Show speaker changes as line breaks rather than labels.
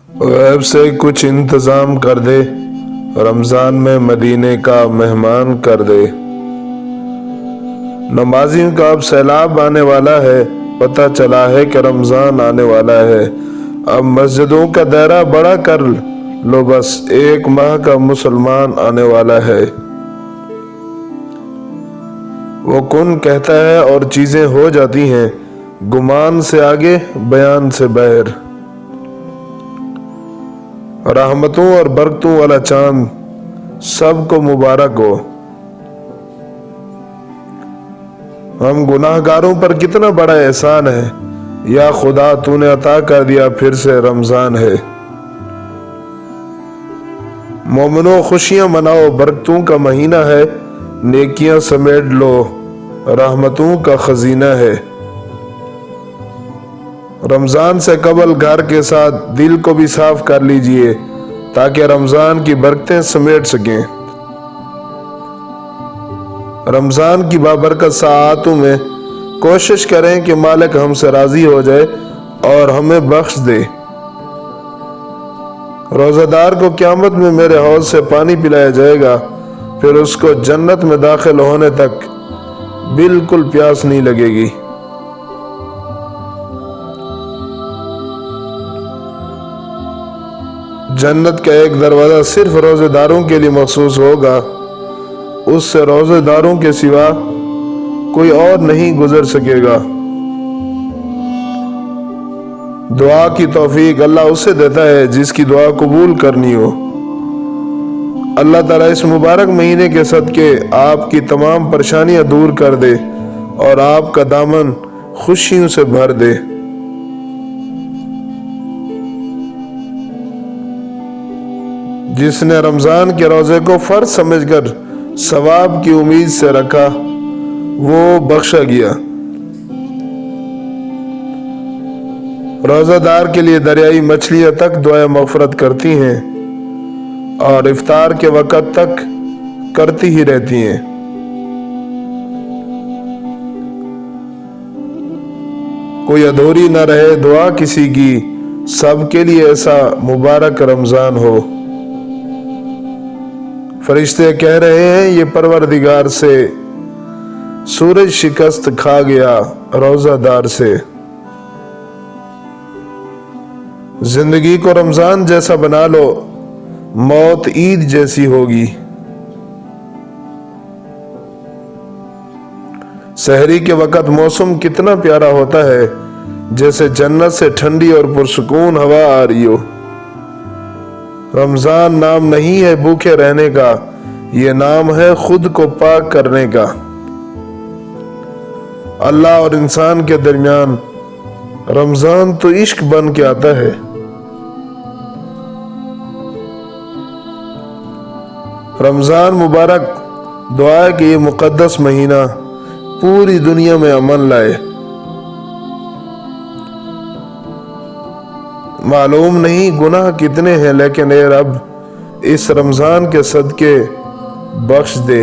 غیب سے کچھ انتظام کر دے، رمضان میں مدینے کا مہمان کر دے۔ نمازیوں کا اب سیلاب آنے والا ہے، پتہ چلا ہے کہ رمضان آنے والا ہے۔ اب مسجدوں کا دائرہ بڑا کر لو، بس 1 ماہ کا مسلمان آنے والا ہے۔ وہ کن کہتا ہے اور چیزیں ہو جاتی ہیں، گمان سے آگے بیان سے بہر۔ رحمتوں اور برکتوں والا چاند سب کو مبارک ہو۔ ہم گناہ گاروں پر کتنا بڑا احسان ہے، یا خدا تو نے عطا کر دیا پھر سے رمضان ہے۔ مومنوں خوشیاں مناؤ، برکتوں کا مہینہ ہے، نیکیاں سمیٹ لو، رحمتوں کا خزینہ ہے۔ رمضان سے قبل گھر کے ساتھ دل کو بھی صاف کر لیجئے تاکہ رمضان کی برکتیں سمیٹ سکیں۔ رمضان کی بابرکت ساعتوں میں کوشش کریں کہ مالک ہم سے راضی ہو جائے اور ہمیں بخش دے۔ روزہ دار کو قیامت میں میرے حوض سے پانی پلایا جائے گا، پھر اس کو جنت میں داخل ہونے تک بالکل پیاس نہیں لگے گی۔ جنت کا ایک دروازہ صرف روزے داروں کے لیے مخصوص ہوگا، اس سے روزے داروں کے سوا کوئی اور نہیں گزر سکے گا۔ دعا کی توفیق اللہ اسے دیتا ہے جس کی دعا قبول کرنی ہو۔ اللہ تعالیٰ اس مبارک مہینے کے صدقے آپ کی تمام پریشانیاں دور کر دے اور آپ کا دامن خوشیوں سے بھر دے۔ جس نے رمضان کے روزے کو فرض سمجھ کر ثواب کی امید سے رکھا، وہ بخشا گیا۔ روزہ دار کے لیے دریائی مچھلیاں تک دعائیں مغفرت کرتی ہیں اور افطار کے وقت تک کرتی ہی رہتی ہیں۔ کوئی ادھوری نہ رہے دعا کسی کی، سب کے لیے ایسا مبارک رمضان ہو۔ فرشتے کہہ رہے ہیں یہ پروردگار سے، سورج شکست کھا گیا روزہ دار سے۔ زندگی کو رمضان جیسا بنا لو، موت عید جیسی ہوگی۔ سحری کے وقت موسم کتنا پیارا ہوتا ہے، جیسے جنت سے ٹھنڈی اور پرسکون ہوا آ رہی ہو۔ رمضان نام نہیں ہے بھوکے رہنے کا، یہ نام ہے خود کو پاک کرنے کا۔ اللہ اور انسان کے درمیان رمضان تو عشق بن کے آتا ہے۔ رمضان مبارک، دعا ہے کہ یہ مقدس مہینہ پوری دنیا میں امن لائے۔ معلوم نہیں گناہ کتنے ہیں، لیکن اے رب اس رمضان کے صدقے بخش دے۔